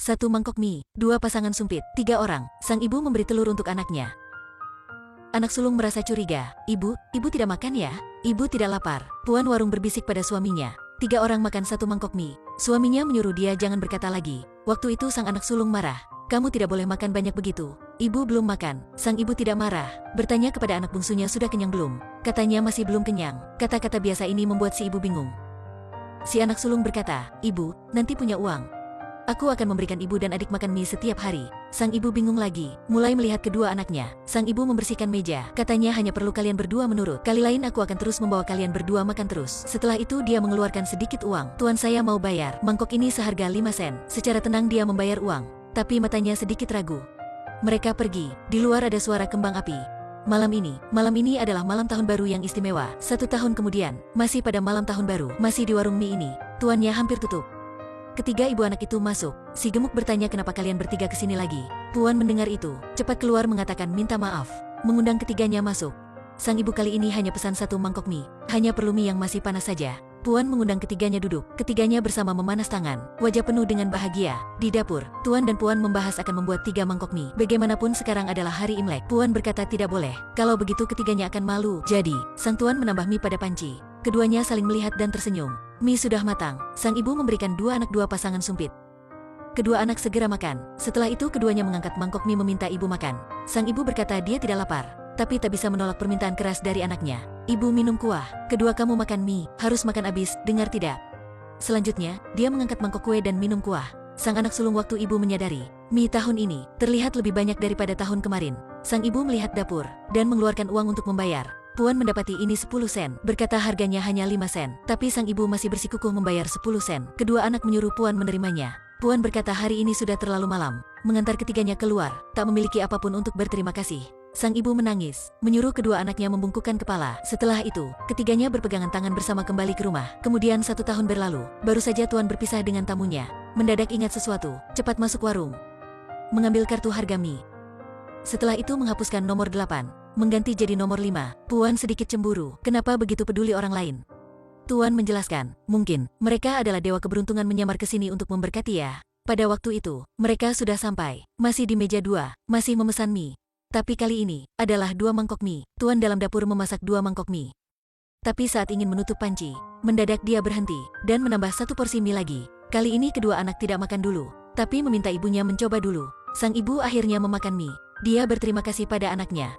1 mangkok mie, 2 pasangan sumpit, 3 orang. Sang ibu memberi telur untuk anaknya. Anak sulung merasa curiga. Ibu tidak makan ya? Ibu tidak lapar. Tuan warung berbisik pada suaminya. 3 orang makan 1 mangkok mie. Suaminya menyuruh dia jangan berkata lagi. Waktu itu sang anak sulung marah. Kamu tidak boleh makan banyak begitu. Ibu belum makan. Sang ibu tidak marah. Bertanya kepada anak bungsunya sudah kenyang belum. Katanya masih belum kenyang. Kata-kata biasa ini membuat si ibu bingung. Si anak sulung berkata, Ibu, nanti punya uang. Aku akan memberikan ibu dan adik makan mie setiap hari. Sang ibu bingung lagi, mulai melihat kedua anaknya. Sang ibu membersihkan meja. Katanya hanya perlu kalian berdua menurut. Kali lain aku akan terus membawa kalian berdua makan terus. Setelah itu dia mengeluarkan sedikit uang. Tuan saya mau bayar. Mangkok ini seharga 5 sen. Secara tenang dia membayar uang. Tapi matanya sedikit ragu. Mereka pergi. Di luar ada suara kembang api. Malam ini adalah malam tahun baru yang istimewa. 1 tahun kemudian, masih pada malam tahun baru, masih di warung mie ini. Tuannya hampir tutup. Ketiga ibu anak itu masuk. Si gemuk bertanya kenapa kalian bertiga kesini lagi. Tuan mendengar itu, cepat keluar mengatakan minta maaf. Mengundang ketiganya masuk. Sang ibu kali ini hanya pesan 1 mangkok mie. Hanya perlu mie yang masih panas saja. Tuan mengundang ketiganya duduk. Ketiganya bersama memanas tangan. Wajah penuh dengan bahagia. Di dapur, Tuan dan Puan membahas akan membuat 3 mangkok mie. Bagaimanapun sekarang adalah hari Imlek. Puan berkata tidak boleh. Kalau begitu ketiganya akan malu. Jadi, sang Tuan menambah mie pada panci. Keduanya saling melihat dan tersenyum. Mie sudah matang. Sang ibu memberikan 2 anak 2 pasangan sumpit. Kedua anak segera makan. Setelah itu keduanya mengangkat mangkok mie meminta ibu makan. Sang ibu berkata dia tidak lapar, tapi tak bisa menolak permintaan keras dari anaknya. Ibu minum kuah. Kedua kamu makan mie, harus makan habis, dengar tidak? Selanjutnya, dia mengangkat mangkok kue dan minum kuah. Sang anak sulung waktu ibu menyadari, mie tahun ini terlihat lebih banyak daripada tahun kemarin. Sang ibu melihat dapur, dan mengeluarkan uang untuk membayar. Puan mendapati ini 10 sen, berkata harganya hanya 5 sen. Tapi sang ibu masih bersikukuh membayar 10 sen. Kedua anak menyuruh Puan menerimanya. Puan berkata hari ini sudah terlalu malam, mengantar ketiganya keluar, tak memiliki apapun untuk berterima kasih. Sang ibu menangis, menyuruh kedua anaknya membungkukkan kepala. Setelah itu, ketiganya berpegangan tangan bersama kembali ke rumah. Kemudian 1 tahun berlalu, baru saja Tuan berpisah dengan tamunya. Mendadak ingat sesuatu, cepat masuk warung. Mengambil kartu harga mie. Setelah itu menghapuskan nomor 8, mengganti jadi nomor 5. Puan sedikit cemburu, kenapa begitu peduli orang lain? Tuan menjelaskan, mungkin mereka adalah dewa keberuntungan menyamar ke sini untuk memberkati ya. Pada waktu itu, mereka sudah sampai, masih di meja 2, masih memesan mie. Tapi kali ini, adalah 2 mangkok mie. Tuan dalam dapur memasak 2 mangkok mie. Tapi saat ingin menutup panci, mendadak dia berhenti, dan menambah 1 porsi mie lagi. Kali ini kedua anak tidak makan dulu, tapi meminta ibunya mencoba dulu. Sang ibu akhirnya memakan mie. Dia berterima kasih pada anaknya.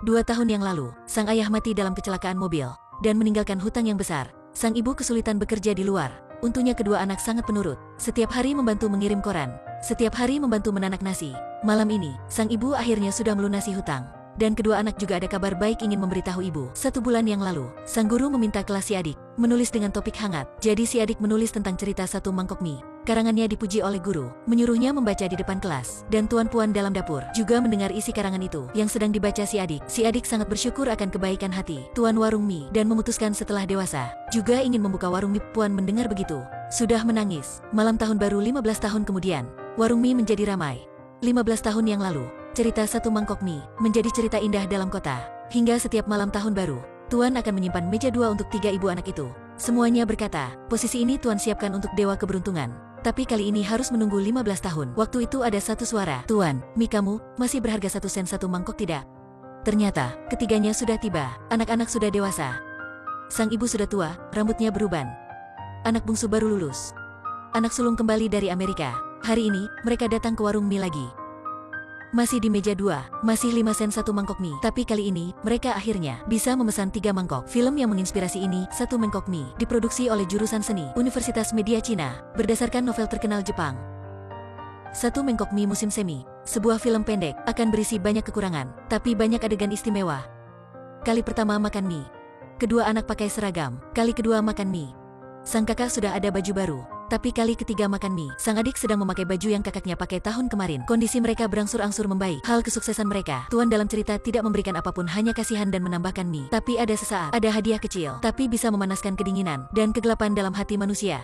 2 tahun yang lalu, sang ayah mati dalam kecelakaan mobil, dan meninggalkan hutang yang besar. Sang ibu kesulitan bekerja di luar. Untungnya kedua anak sangat penurut. Setiap hari membantu mengirim koran. Setiap hari membantu menanak nasi. Malam ini, sang ibu akhirnya sudah melunasi hutang. Dan kedua anak juga ada kabar baik ingin memberitahu ibu. 1 bulan yang lalu, sang guru meminta kelas si adik menulis dengan topik hangat. Jadi si adik menulis tentang cerita 1 mangkok mie. Karangannya dipuji oleh guru, menyuruhnya membaca di depan kelas. Dan Tuan Puan dalam dapur juga mendengar isi karangan itu yang sedang dibaca si adik. Si adik sangat bersyukur akan kebaikan hati Tuan warung mie dan memutuskan setelah dewasa juga ingin membuka warung mie. Puan mendengar begitu, sudah menangis. Malam tahun baru 15 tahun kemudian, warung mie menjadi ramai. 15 tahun yang lalu, cerita 1 mangkok mie menjadi cerita indah dalam kota. Hingga setiap malam tahun baru, Tuan akan menyimpan meja 2 untuk 3 ibu anak itu. Semuanya berkata, posisi ini Tuan siapkan untuk dewa keberuntungan. Tapi kali ini harus menunggu 15 tahun. Waktu itu ada satu suara, Tuan, mie kamu masih berharga 1 sen 1 mangkok tidak? Ternyata, ketiganya sudah tiba. Anak-anak sudah dewasa. Sang ibu sudah tua, rambutnya beruban. Anak bungsu baru lulus. Anak sulung kembali dari Amerika. Hari ini, mereka datang ke warung mie lagi. Masih di meja 2, masih 5 sen 1 mangkok mie. Tapi kali ini, mereka akhirnya bisa memesan 3 mangkok. Film yang menginspirasi ini, 1 mangkok mie, diproduksi oleh jurusan seni Universitas Media Cina, berdasarkan novel terkenal Jepang. 1 mangkok mie musim semi, sebuah film pendek, akan berisi banyak kekurangan, tapi banyak adegan istimewa. Kali pertama makan mie. Kedua anak pakai seragam, kali kedua makan mie. Sang kakak sudah ada baju baru. Tapi kali ketiga makan mie, sang adik sedang memakai baju yang kakaknya pakai tahun kemarin. Kondisi mereka berangsur-angsur membaik. Hal kesuksesan mereka, Tuan dalam cerita tidak memberikan apapun, hanya kasihan dan menambahkan mie. Tapi ada sesaat, ada hadiah kecil, tapi bisa memanaskan kedinginan dan kegelapan dalam hati manusia.